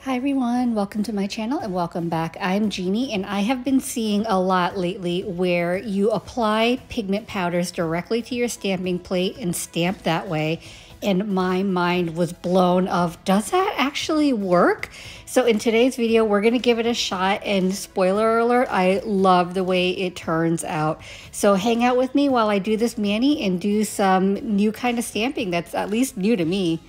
Hi everyone, welcome to my channel and welcome back. I'm Jeannie and I have been seeing a lot lately where you apply pigment powders directly to your stamping plate and stamp that way. And my mind was blown of, does that actually work? So in today's video, we're gonna give it a shot, and spoiler alert, I love the way it turns out. So hang out with me while I do this mani and do some new kind of stamping that's at least new to me.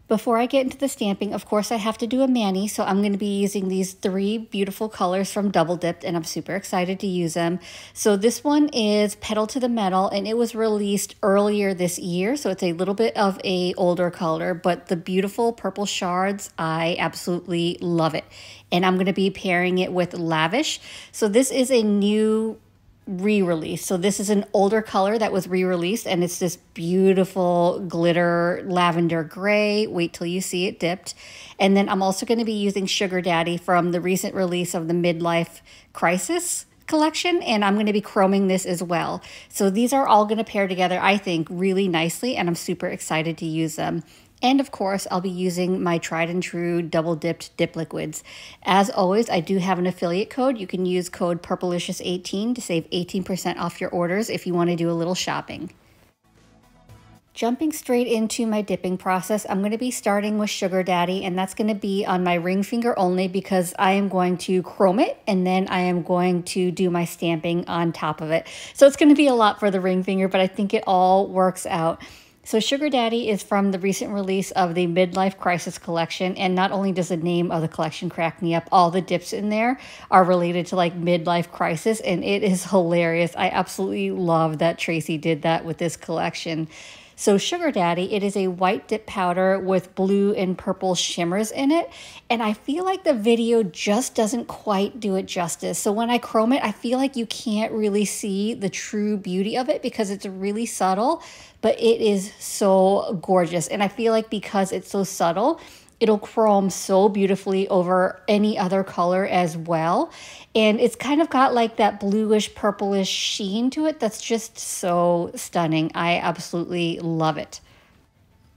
Before I get into the stamping, of course, I have to do a mani, so I'm going to be using these three beautiful colors from Dipp'd, and I'm super excited to use them. So this one is Petal to the Metal, and it was released earlier this year, so it's a little bit of a older color, but the beautiful purple shards, I absolutely love it. And I'm going to be pairing it with Lav-Ish. So this is a new re-release. So this is an older color that was re-released, and it's this beautiful glitter lavender gray. Wait till you see it dipped. And then I'm also going to be using Sugar Daddy from the recent release of the Midlife Crisis collection, and I'm going to be chroming this as well. So these are all going to pair together, I think, really nicely, and I'm super excited to use them. And of course, I'll be using my tried and true double dipped dip liquids. As always, I do have an affiliate code. You can use code Purplicious18 to save 18% off your orders if you want to do a little shopping. Jumping straight into my dipping process, I'm going to be starting with Sugar Daddy, and that's going to be on my ring finger only because I am going to chrome it and then I am going to do my stamping on top of it. So it's going to be a lot for the ring finger, but I think it all works out. So Sugar Daddy is from the recent release of the Midlife Crisis collection, and not only does the name of the collection crack me up, all the dips in there are related to like midlife crisis, and it is hilarious. I absolutely love that Tracy did that with this collection. So Sugar Daddy, it is a white dip powder with blue and purple shimmers in it, and I feel like the video just doesn't quite do it justice. So when I chrome it, I feel like you can't really see the true beauty of it because it's really subtle, but it is so gorgeous. And I feel like because it's so subtle, it'll chrome so beautifully over any other color as well. And it's kind of got like that bluish purplish sheen to it that's just so stunning. I absolutely love it.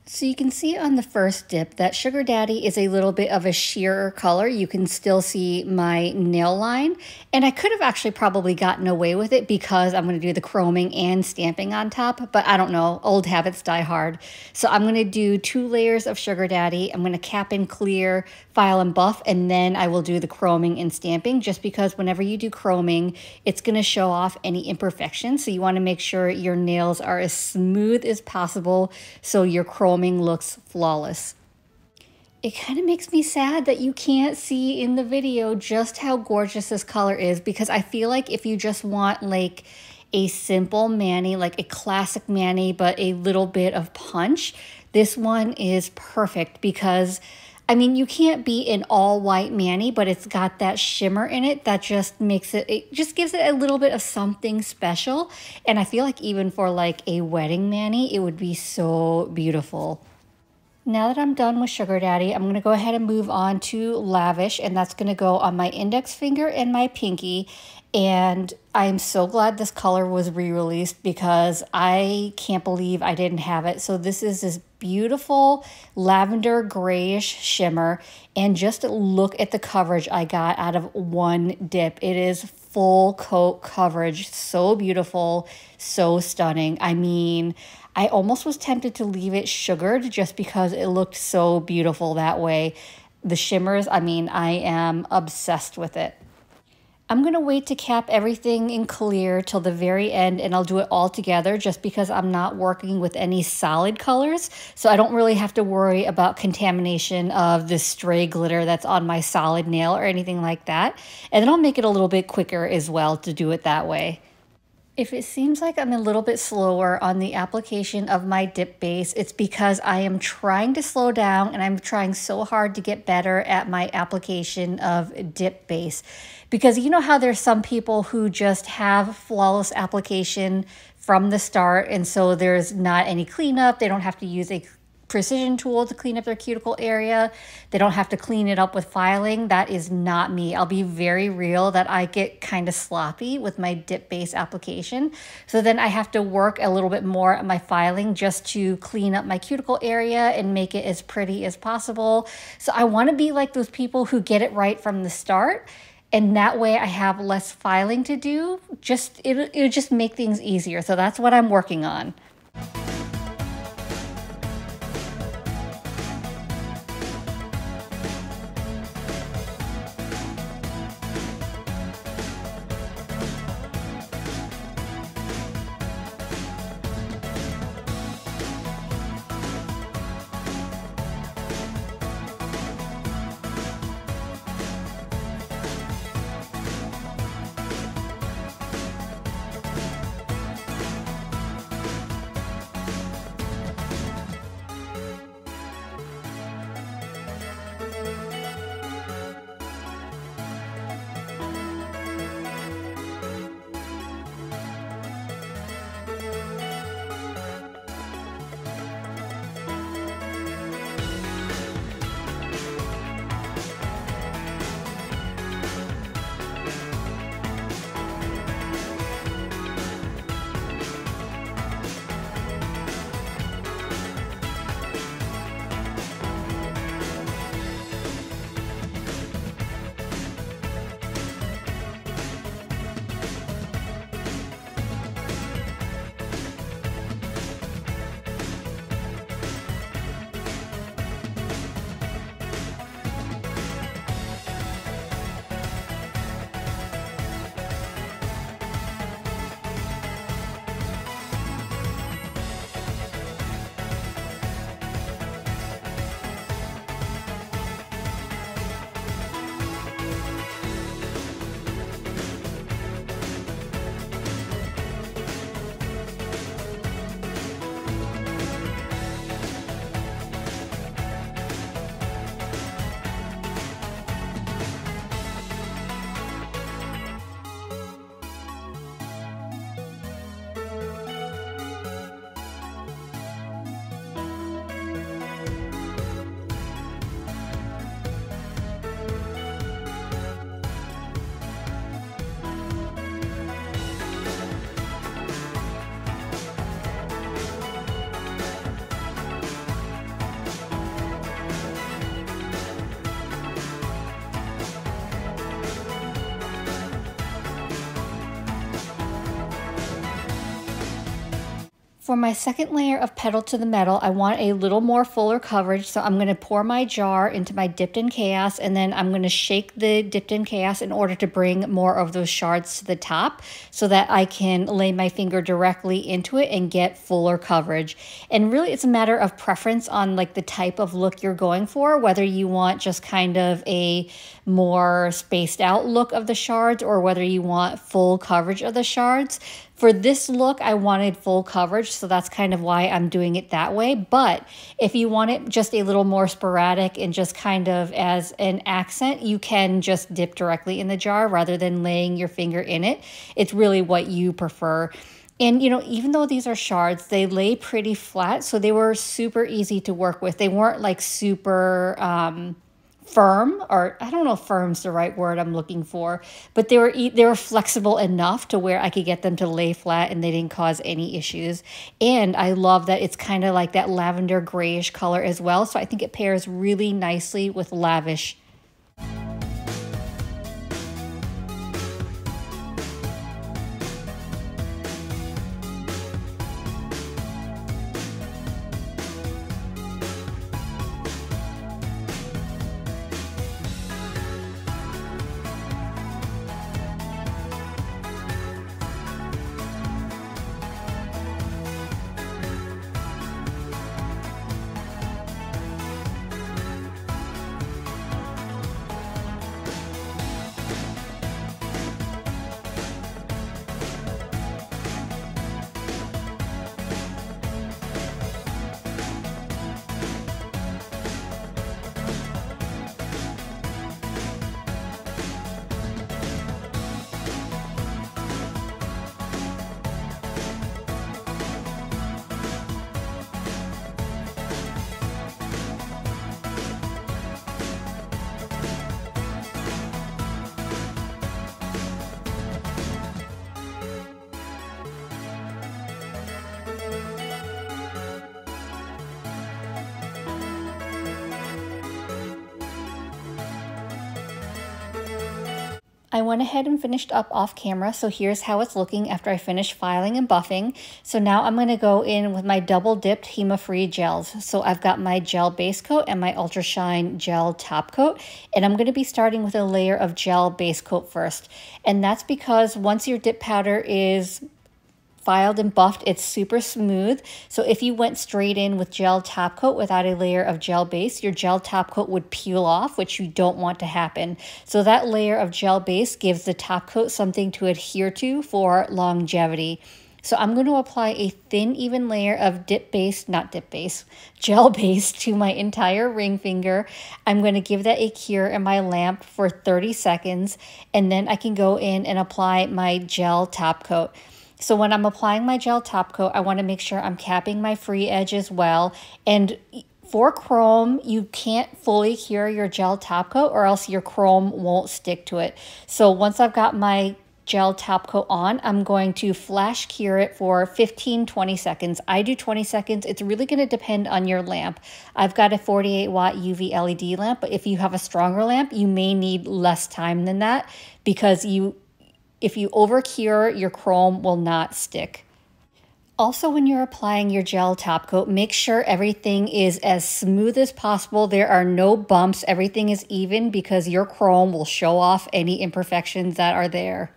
So you can see on the first dip that Sugar Daddy is a little bit of a sheerer color. You can still see my nail line, and I could have actually probably gotten away with it because I'm going to do the chroming and stamping on top, but I don't know, old habits die hard. So I'm going to do 2 layers of Sugar Daddy. I'm going to cap and clear, file and buff, and then I will do the chroming and stamping, just because whenever you do chroming, it's going to show off any imperfections. So you want to make sure your nails are as smooth as possible so your chroming looks flawless. It kind of makes me sad that you can't see in the video just how gorgeous this color is, because I feel like if you just want like a simple mani, like a classic mani, but a little bit of punch, this one is perfect because I mean, you can't be an all white mani, but it's got that shimmer in it that just makes it, it just gives it a little bit of something special. And I feel like even for like a wedding mani, it would be so beautiful. Now that I'm done with Sugar Daddy, I'm going to go ahead and move on to Lav-Ish, and that's going to go on my index finger and my pinky. And I'm so glad this color was re-released because I can't believe I didn't have it. So this is this beautiful lavender grayish shimmer, and just look at the coverage I got out of one dip. It is full coat coverage, so beautiful, so stunning. I mean, I almost was tempted to leave it sugared just because it looked so beautiful that way. The shimmers, I mean, I am obsessed with it. I'm going to wait to cap everything in clear till the very end, and I'll do it all together just because I'm not working with any solid colors, so I don't really have to worry about contamination of the stray glitter that's on my solid nail or anything like that. And then I'll make it a little bit quicker as well to do it that way. If it seems like I'm a little bit slower on the application of my dip base, it's because I am trying to slow down and I'm trying so hard to get better at my application of dip base. Because you know how there's some people who just have flawless application from the start, and so there's not any cleanup, they don't have to use a precision tool to clean up their cuticle area. They don't have to clean it up with filing. That is not me. I'll be very real that I get kind of sloppy with my dip base application. So then I have to work a little bit more at my filing just to clean up my cuticle area and make it as pretty as possible. So I want to be like those people who get it right from the start. And that way I have less filing to do. It'll just make things easier. So that's what I'm working on. For my second layer of Petal to the Metal, I want a little more fuller coverage, so I'm going to pour my jar into my Dipp'd Chaos, and then I'm going to shake the Dipp'd Chaos in order to bring more of those shards to the top so that I can lay my finger directly into it and get fuller coverage. And really it's a matter of preference on like the type of look you're going for, whether you want just kind of a more spaced out look of the shards or whether you want full coverage of the shards. For this look, I wanted full coverage, so that's kind of why I'm doing it that way. But if you want it just a little more sporadic and just kind of as an accent, you can just dip directly in the jar rather than laying your finger in it. It's really what you prefer. And, you know, even though these are shards, they lay pretty flat, so they were super easy to work with. They weren't like super firm, or I don't know if firm's the right word I'm looking for, but they were flexible enough to where I could get them to lay flat and they didn't cause any issues. And I love that it's kind of like that lavender grayish color as well, so I think it pairs really nicely with Lav-Ish. I went ahead and finished up off camera, so here's how it's looking after I finish filing and buffing. So now I'm going to go in with my double dipped Hema free gels. So I've got my gel base coat and my Ultra Shine gel top coat, and I'm going to be starting with a layer of gel base coat first. And that's because once your dip powder is filed and buffed, it's super smooth. So if you went straight in with gel top coat without a layer of gel base, your gel top coat would peel off, which you don't want to happen. So that layer of gel base gives the top coat something to adhere to for longevity. So I'm going to apply a thin, even layer of gel base to my entire ring finger. I'm going to give that a cure in my lamp for 30 seconds, and then I can go in and apply my gel top coat. So when I'm applying my gel top coat, I want to make sure I'm capping my free edge as well. And for chrome, you can't fully cure your gel top coat or else your chrome won't stick to it. So once I've got my gel top coat on, I'm going to flash cure it for 15-20 seconds. I do 20 seconds. It's really going to depend on your lamp. I've got a 48 watt UV LED lamp, but if you have a stronger lamp, you may need less time than that because if you over cure, your chrome will not stick. Also, when you're applying your gel top coat, make sure everything is as smooth as possible. There are no bumps. Everything is even because your chrome will show off any imperfections that are there.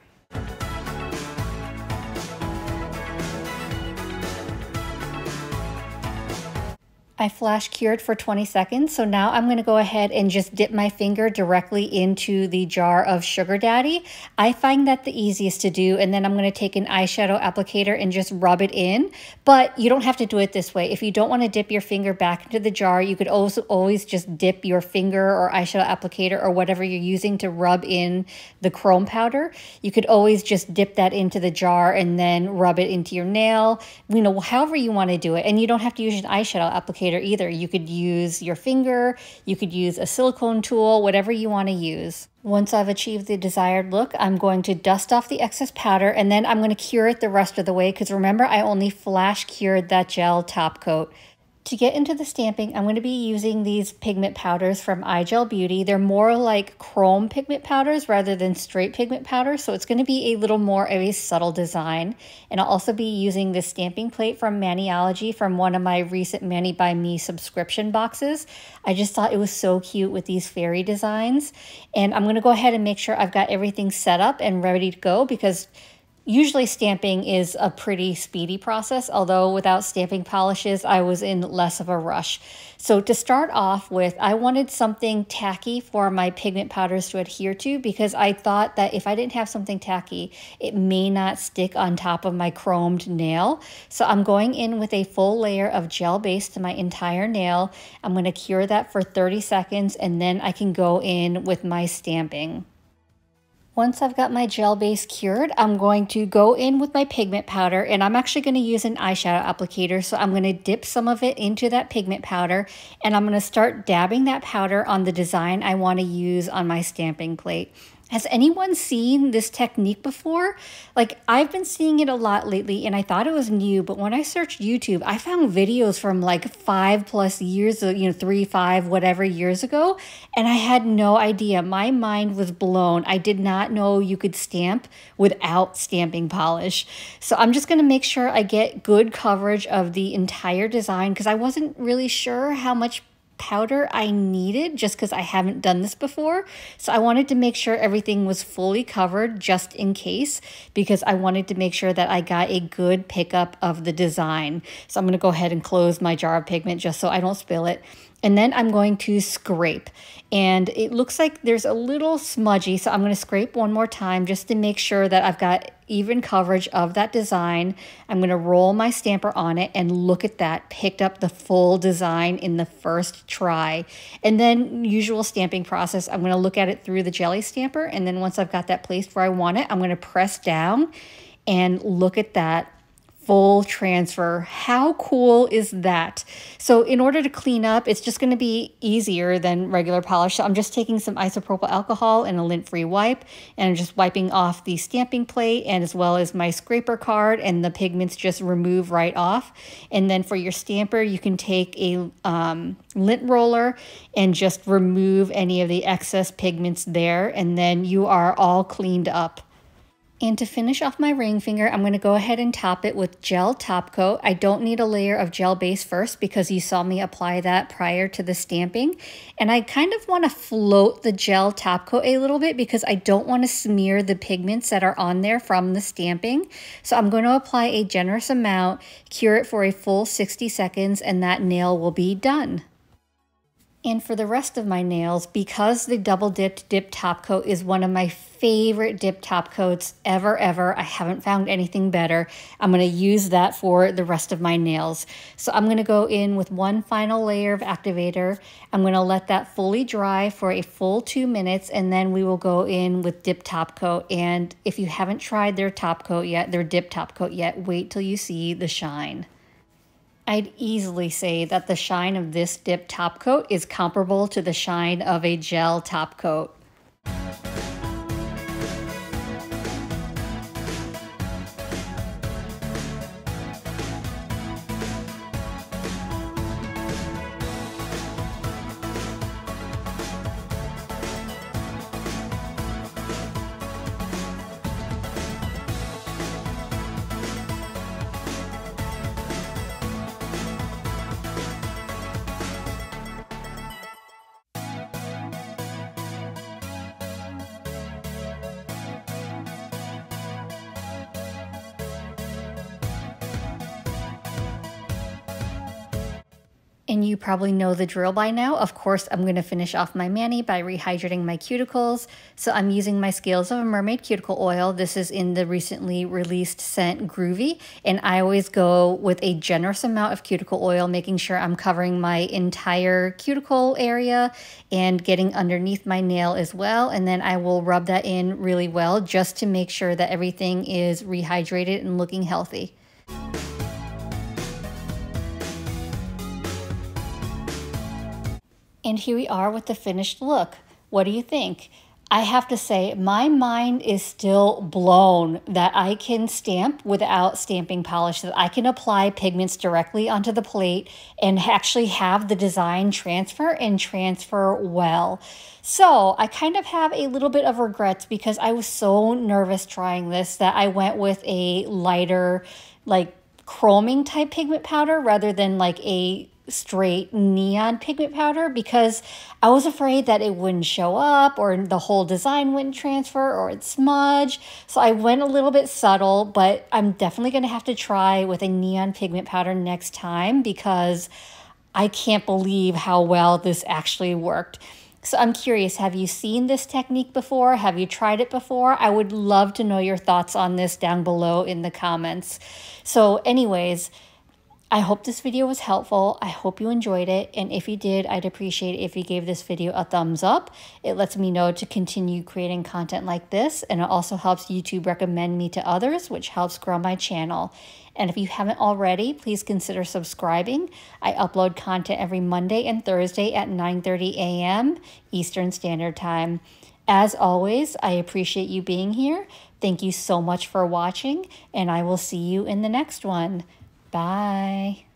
I flash cured for 20 seconds, so now I'm going to go ahead and just dip my finger directly into the jar of Sugar Daddy. I find that the easiest to do, and then I'm going to take an eyeshadow applicator and just rub it in, but you don't have to do it this way. If you don't want to dip your finger back into the jar, you could also always just dip your finger or eyeshadow applicator or whatever you're using to rub in the chrome powder. You could always just dip that into the jar and then rub it into your nail, you know, however you want to do it. And you don't have to use an eyeshadow applicator either. You could use your finger, you could use a silicone tool, whatever you want to use. Once I've achieved the desired look, I'm going to dust off the excess powder and then I'm going to cure it the rest of the way because remember, I only flash cured that gel top coat. To get into the stamping, I'm going to be using these pigment powders from iGel Beauty. They're more like chrome pigment powders rather than straight pigment powders, so it's going to be a little more of a subtle design. And I'll also be using this stamping plate from Maniology from one of my recent Mani by Me subscription boxes. I just thought it was so cute with these fairy designs. And I'm going to go ahead and make sure I've got everything set up and ready to go because usually stamping is a pretty speedy process, although without stamping polishes, I was in less of a rush. So to start off with, I wanted something tacky for my pigment powders to adhere to because I thought that if I didn't have something tacky, it may not stick on top of my chromed nail. So I'm going in with a full layer of gel base to my entire nail. I'm going to cure that for 30 seconds and then I can go in with my stamping. Once I've got my gel base cured, I'm going to go in with my pigment powder and I'm actually going to use an eyeshadow applicator. So I'm going to dip some of it into that pigment powder and I'm going to start dabbing that powder on the design I want to use on my stamping plate. Has anyone seen this technique before? Like, I've been seeing it a lot lately and I thought it was new, but when I searched YouTube, I found videos from like 5+ years, 3, 5, whatever years ago, and I had no idea. My mind was blown. I did not know you could stamp without stamping polish. So I'm just gonna make sure I get good coverage of the entire design because I wasn't really sure how much powder I needed just because I haven't done this before. So I wanted to make sure everything was fully covered just in case because I wanted to make sure that I got a good pickup of the design. So I'm going to go ahead and close my jar of pigment just so I don't spill it. And then I'm going to scrape. And it looks like there's a little smudgy, so I'm going to scrape one more time just to make sure that I've got even coverage of that design. I'm going to roll my stamper on it and look at that, picked up the full design in the first try. And then usual stamping process, I'm going to look at it through the jelly stamper, and then once I've got that placed where I want it, I'm going to press down and look at that full transfer. How cool is that? So in order to clean up, it's just going to be easier than regular polish. So I'm just taking some isopropyl alcohol and a lint-free wipe, and I'm just wiping off the stamping plate and as well as my scraper card, and the pigments just remove right off. And then for your stamper, you can take a lint roller and just remove any of the excess pigments there, and then you are all cleaned up. And to finish off my ring finger, I'm going to go ahead and top it with gel top coat. I don't need a layer of gel base first because you saw me apply that prior to the stamping. And I kind of want to float the gel top coat a little bit because I don't want to smear the pigments that are on there from the stamping. So I'm going to apply a generous amount, cure it for a full 60 seconds, and that nail will be done. And for the rest of my nails, because the double dipped dip top coat is one of my favorite dip top coats ever, I haven't found anything better. I'm going to use that for the rest of my nails. So I'm going to go in with one final layer of activator. I'm going to let that fully dry for a full 2 minutes, and then we will go in with dip top coat. And if you haven't tried their top coat yet, their dip top coat yet, wait till you see the shine. I'd easily say that the shine of this dip top coat is comparable to the shine of a gel top coat. And you probably know the drill by now. Of course, I'm going to finish off my mani by rehydrating my cuticles. So I'm using my scales of a Mermaid cuticle oil. This is in the recently released scent Groovy. And I always go with a generous amount of cuticle oil, making sure I'm covering my entire cuticle area and getting underneath my nail as well. And then I will rub that in really well just to make sure that everything is rehydrated and looking healthy. And here we are with the finished look. What do you think? I have to say, my mind is still blown that I can stamp without stamping polish, that I can apply pigments directly onto the plate and actually have the design transfer and transfer well. So I kind of have a little bit of regrets because I was so nervous trying this that I went with a lighter, like chroming type pigment powder rather than like a straight neon pigment powder, because I was afraid that it wouldn't show up or the whole design wouldn't transfer or it'd smudge. So I went a little bit subtle, but I'm definitely going to have to try with a neon pigment powder next time because I can't believe how well this actually worked. So I'm curious, have you seen this technique before? Have you tried it before? I would love to know your thoughts on this down below in the comments. So anyways, I hope this video was helpful. I hope you enjoyed it. And if you did, I'd appreciate it if you gave this video a thumbs up. It lets me know to continue creating content like this. And it also helps YouTube recommend me to others, which helps grow my channel. And if you haven't already, please consider subscribing. I upload content every Monday and Thursday at 9:30 a.m. Eastern Standard Time. As always, I appreciate you being here. Thank you so much for watching, and I will see you in the next one. Bye.